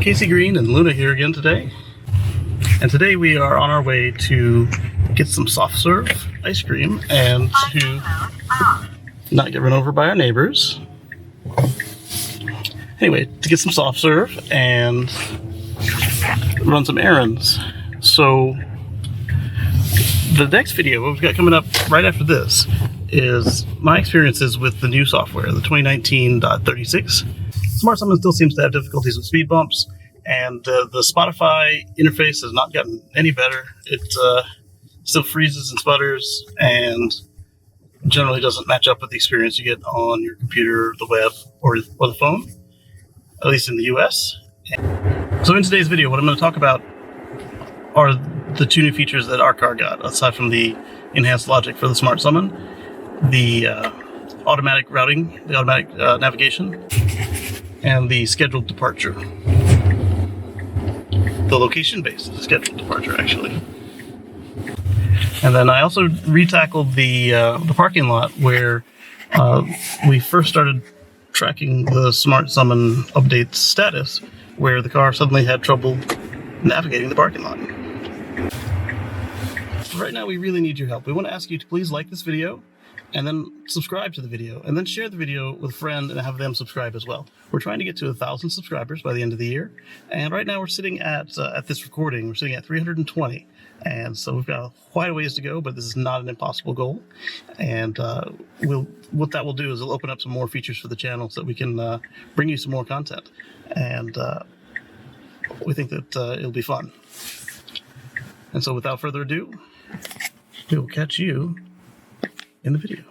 Kacey Green and Luna here again today. And today we are on our way to get some soft serve ice cream and to not get run over by our neighbors. Anyway, to get some soft serve and run some errands. So the next video, what we've got coming up right after this, is my experiences with the new software, the 2019.36. Smart Summon still seems to have difficulties with speed bumps, and the Spotify interface has not gotten any better. It still freezes and sputters, and generally doesn't match up with the experience you get on your computer, the web, or the phone, at least in the US. So in today's video, what I'm going to talk about are the two new features that our car got, aside from the enhanced logic for the Smart Summon, the automatic routing, the automatic navigation, and the scheduled departure. The location-based scheduled departure, actually. And then I also retackled the parking lot where we first started tracking the Smart Summon update status, where the car suddenly had trouble navigating the parking lot. So right now we really need your help. We want to ask you to please like this video, and then subscribe to the video, and then share the video with a friend and have them subscribe as well. We're trying to get to 1,000 subscribers by the end of the year, and right now we're sitting at this recording, we're sitting at 320, and so we've got quite a ways to go, but this is not an impossible goal. And what that will do is it'll open up some more features for the channel so that we can bring you some more content, and we think that it'll be fun. And so without further ado, we will catch you in the video.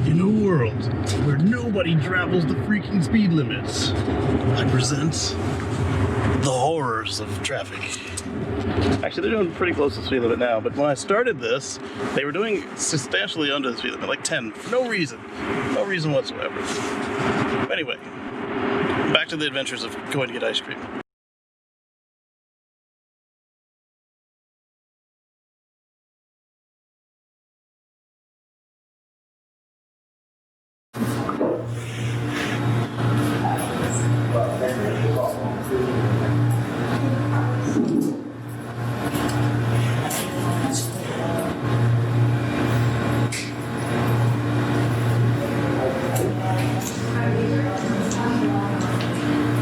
In a world where nobody travels the freaking speed limits, I present the horrors of traffic. Actually, they're doing pretty close to the speed limit now, but when I started this, they were doing substantially under the speed limit, like 10, for no reason whatsoever. Anyway, back to the adventures of going to get ice cream.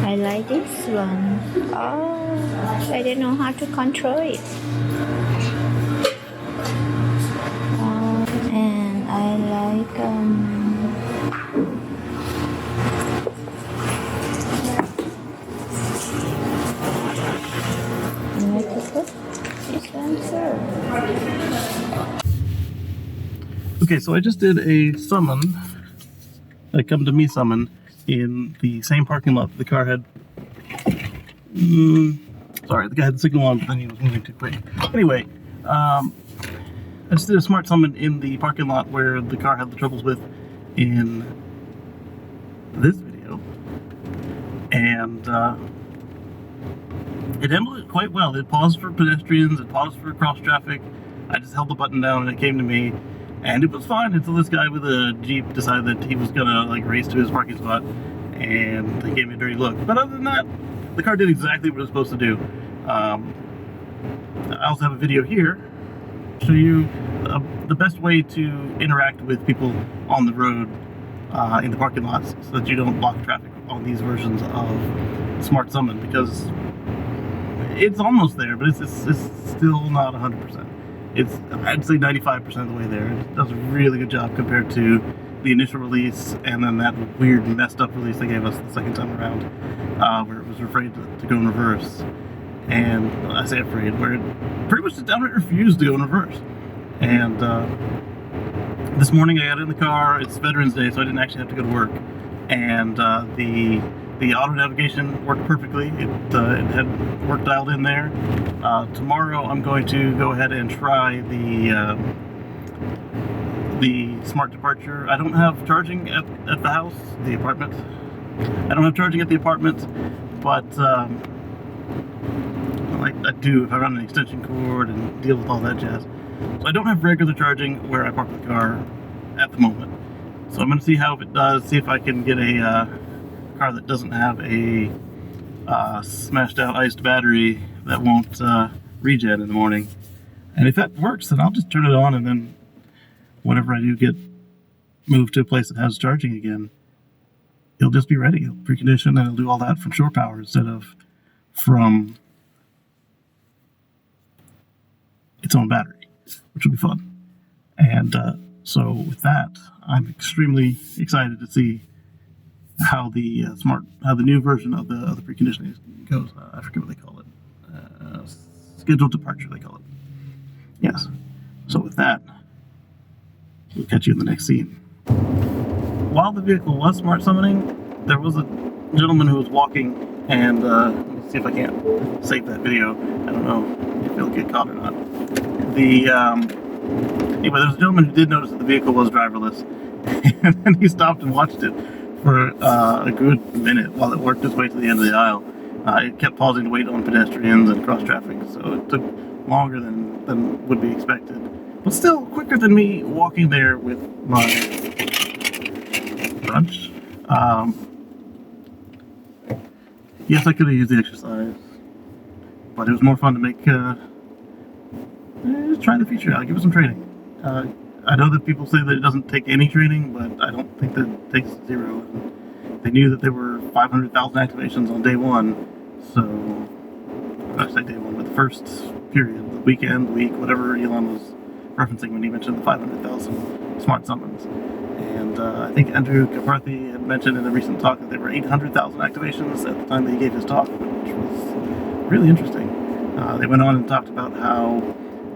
I like this one. Oh, I don't know how to control it. And I like where to put this one too. Okay, so I just did a summon, a come to me summon, in the same parking lot that the car had. Sorry, the guy had the signal on, but then he was moving too quick. Anyway, I just did a smart summon in the parking lot where the car had the troubles with in this video, and it handled it quite well. It paused for pedestrians, it paused for cross traffic. I just held the button down and it came to me, and it was fine until this guy with a Jeep decided that he was gonna like race to his parking spot, and he gave me a dirty look. But other than that, the car did exactly what it was supposed to do. I also have a video here to show you the best way to interact with people on the road in the parking lots so that you don't block traffic on these versions of Smart Summon, because it's almost there, but it's still not 100%. It's, I'd say, 95% of the way there. It does a really good job compared to the initial release, and then that weird messed up release they gave us the second time around, where it was afraid to go in reverse. And I say afraid, where it pretty much just downright refused to go in reverse. And this morning I got in the car. It's Veterans Day, so I didn't actually have to go to work, and the auto navigation worked perfectly. It had work dialed in there. Tomorrow I'm going to go ahead and try the smart departure. I don't have charging at the house, the apartment. I don't have charging at the apartment, but I do if I run an extension cord and deal with all that jazz. So I don't have regular charging where I park the car at the moment. So I'm going to see how it does, see if I can get a car that doesn't have a smashed out iced battery that won't regen in the morning. And if that works, then I'll just turn it on, and then whenever I do get moved to a place that has charging again, it'll just be ready. It'll precondition and it'll do all that from shore power instead of from its own battery, which will be fun. And so with that, I'm extremely excited to see how the how the new version of the preconditioning goes. I forget what they call it. Scheduled departure, they call it. Yes. So with that, we'll catch you in the next scene. While the vehicle was smart summoning, there was a gentleman who was walking, and let me see if I can't save that video. I don't know if it'll get caught or not. Anyway, there was a gentleman who did notice that the vehicle was driverless, and then he stopped and watched it for a good minute while it worked its way to the end of the aisle. It kept pausing to wait on pedestrians and cross traffic, so it took longer than would be expected. But still, quicker than me walking there with my brunch. Yes, I could have used the exercise, but it was more fun to make, just try the feature out, give it some training. I know that people say that it doesn't take any training, but I don't think that it takes zero. They knew that there were 500,000 activations on day one, so, I say day one, but the first period, the weekend, week, whatever Elon was referencing when he mentioned the 500,000 smart summons. And I think Andrew Carthy had mentioned in a recent talk that there were 800,000 activations at the time that he gave his talk, which was really interesting. They went on and talked about how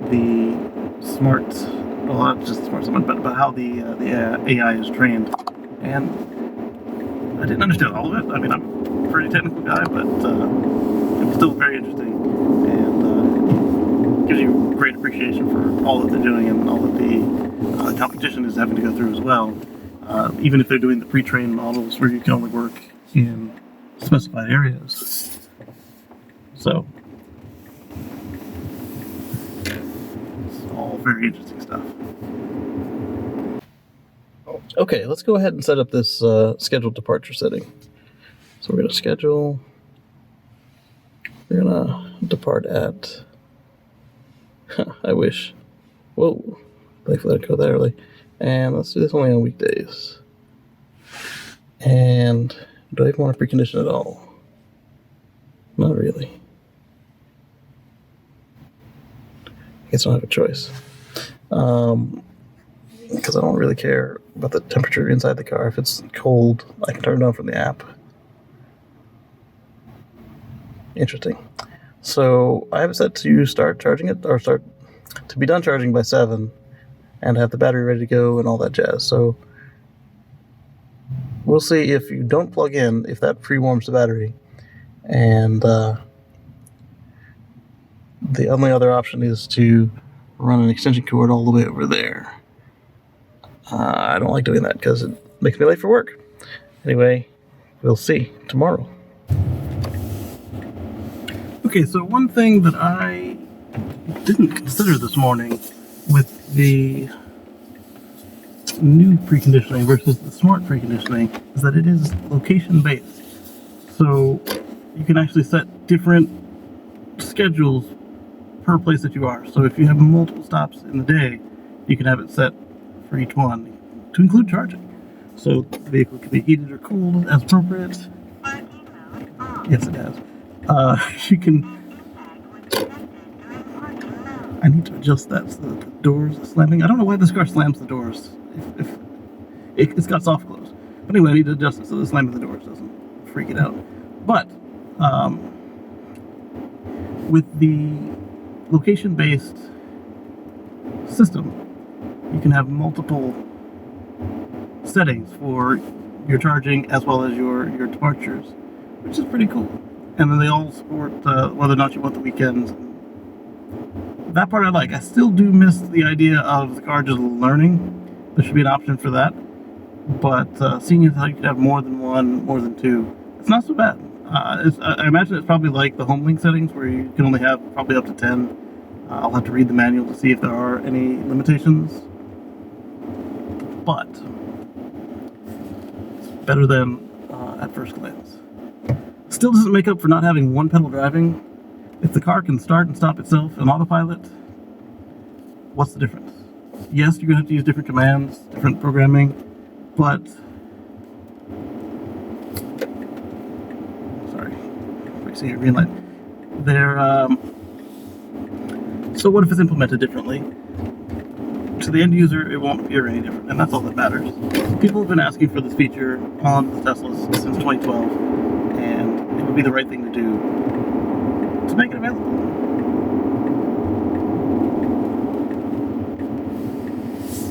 the smart, well, not just smart summon, but how the AI is trained. And I didn't understand all of it. I mean, I'm a pretty technical guy, but it was still very interesting, and gives you great appreciation for all that they're doing and all that the competition is having to go through as well. Even if they're doing the pre-trained models where you can only work in specified areas. So, it's all very interesting stuff. Okay, let's go ahead and set up this scheduled departure setting. So we're going to schedule, we're going to depart at, I wish, whoa, thankfully I didn't go that early. And let's do this only on weekdays. And do I even want to precondition at all? Not really. I guess I don't have a choice. Because I don't really care about the temperature inside the car. If it's cold, I can turn it on from the app. Interesting. So I have it set to start charging it, or start to be done charging by 7, and have the battery ready to go and all that jazz. So we'll see if you don't plug in, if that pre-warms the battery. And the only other option is to run an extension cord all the way over there. I don't like doing that because it makes me late for work. Anyway, we'll see tomorrow. Okay, so one thing that I didn't consider this morning with the new preconditioning versus the smart preconditioning is that it is location based. So you can actually set different schedules per place that you are. So if you have multiple stops in the day, you can have it set for each one to include charging. So the vehicle can be heated or cooled as appropriate. Yes, it has. You can. I need to adjust that so that the doors are slamming. I don't know why this car slams the doors. If it's got soft close. But anyway, I need to adjust it so the slamming of the doors doesn't freak it out. But with the location-based system, you can have multiple settings for your charging as well as your departures, which is pretty cool. And then they all support whether or not you want the weekends. That part I like. I still do miss the idea of the car just learning. There should be an option for that. But seeing as how you could have more than one, more than two, it's not so bad. I imagine it's probably like the home link settings where you can only have probably up to 10 I'll have to read the manual to see if there are any limitations, but it's better than at first glance. Still doesn't make up for not having one pedal driving. If the car can start and stop itself in autopilot, what's the difference? Yes, you're going to have to use different commands, different programming, but... Sorry, I see a green light. So what if it's implemented differently? To the end user, it won't appear any different, and that's all that matters. People have been asking for this feature on the Teslas since 2012, and it would be the right thing to do to make it available.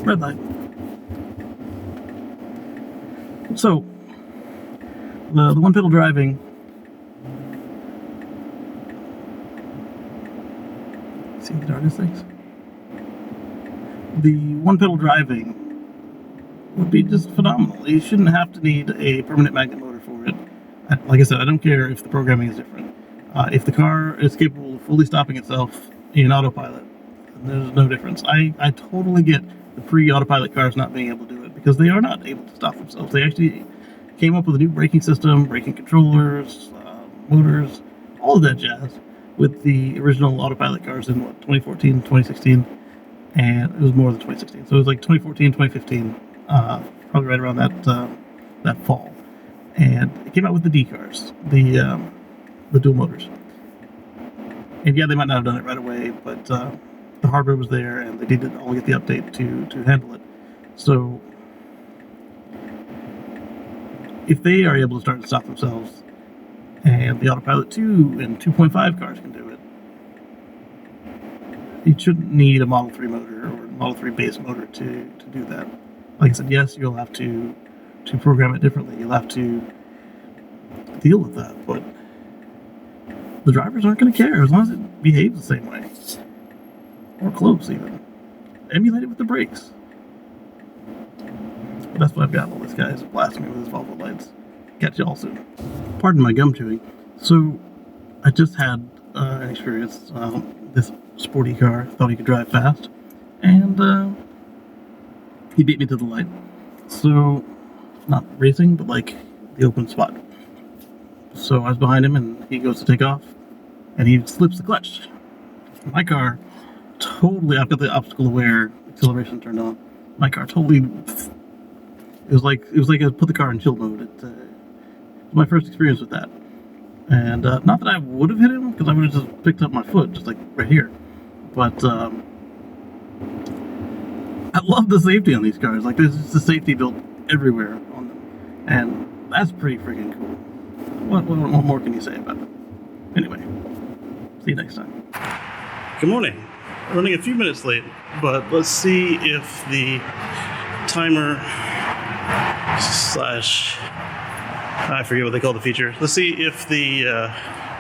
Red light. So, the one pedal driving. See the darkest things? The one pedal driving would be just phenomenal. You shouldn't have to need a permanent magnet motor for it. Like I said, I don't care if the programming is different. If the car is capable of fully stopping itself in autopilot, there's no difference. I totally get the pre-autopilot cars not being able to do it, because they are not able to stop themselves. They actually came up with a new braking system, braking controllers, motors, all of that jazz with the original autopilot cars in, 2014, 2016, and it was more than 2016. So it was like 2014, 2015, probably right around that fall. And it came out with the D cars, the dual motors. And yeah, they might not have done it right away, but the hardware was there, and they did all get the update to handle it. So if they are able to start and stop themselves, and the Autopilot 2 and 2.5 cars can do it, you shouldn't need a Model 3 motor or a Model 3 base motor to do that. Like I said, yes, you'll have to program it differently. You'll have to deal with that, but the drivers aren't going to care as long as it behaves the same way. Or close, even. Emulate it with the brakes. But that's what I've got while this guy is blasting me with his Volvo lights. Catch y'all soon. Pardon my gum chewing. So, I just had an experience. This sporty car thought he could drive fast, and he beat me to the light. So, not racing, but like the open spot. So I was behind him, and he goes to take off, and he slips the clutch. My car totally, I've got the obstacle aware acceleration turned on. My car totally, it was like I put the car in chill mode. It was my first experience with that. And not that I would have hit him, because I would have just picked up my foot, just like right here. But I love the safety on these cars. Like, there's just a safety built everywhere on them. And that's pretty freaking cool. What more can you say about it? Anyway, see you next time. Good morning. Running a few minutes late, but let's see if the timer slash, I forget what they call the feature. Let's see if the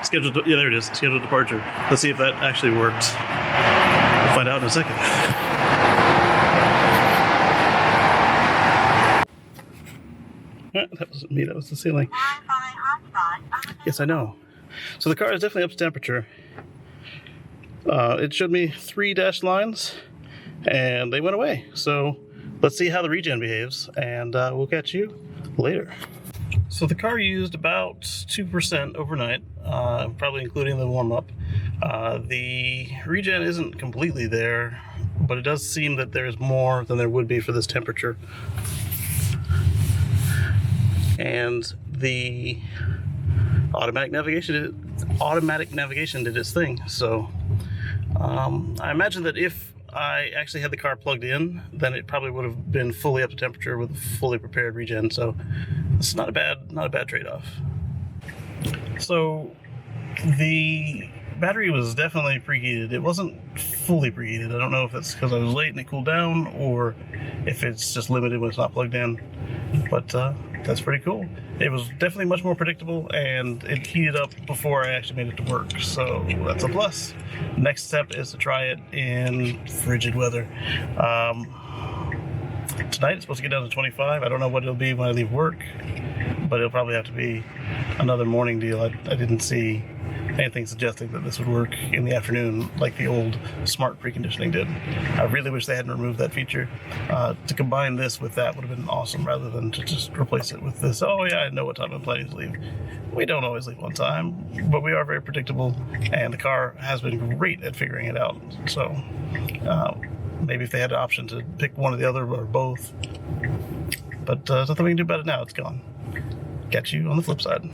scheduled, yeah, there it is, scheduled departure. Let's see if that actually worked. We'll find out in a second. That wasn't me, that was the ceiling. Yes, I know. So the car is definitely up to temperature. It showed me 3 dashed lines, and they went away. So let's see how the regen behaves, and we'll catch you later. So the car used about 2% overnight, probably including the warm-up. The regen isn't completely there, but it does seem that there's more than there would be for this temperature. And the automatic navigation did its thing. So I imagine that if I actually had the car plugged in, then it probably would have been fully up to temperature with fully prepared regen. So it's not a bad trade-off. So the battery was definitely preheated. It wasn't fully preheated. I don't know if it's because I was late and it cooled down, or if it's just limited when it's not plugged in. But that's pretty cool. It was definitely much more predictable, and it heated up before I actually made it to work, so that's a plus. Next step is to try it in frigid weather. Tonight it's supposed to get down to 25. I don't know what it'll be when I leave work, but it'll probably have to be another morning deal. I didn't see anything suggesting that this would work in the afternoon like the old smart preconditioning did. I really wish they hadn't removed that feature. To combine this with that would have been awesome, rather than to just replace it with this, oh yeah, I know what time I'm planning to leave. We don't always leave on time, but we are very predictable, and the car has been great at figuring it out. So maybe if they had an option to pick one or the other or both. But nothing we can do about it now. It's gone. Catch you on the flip side.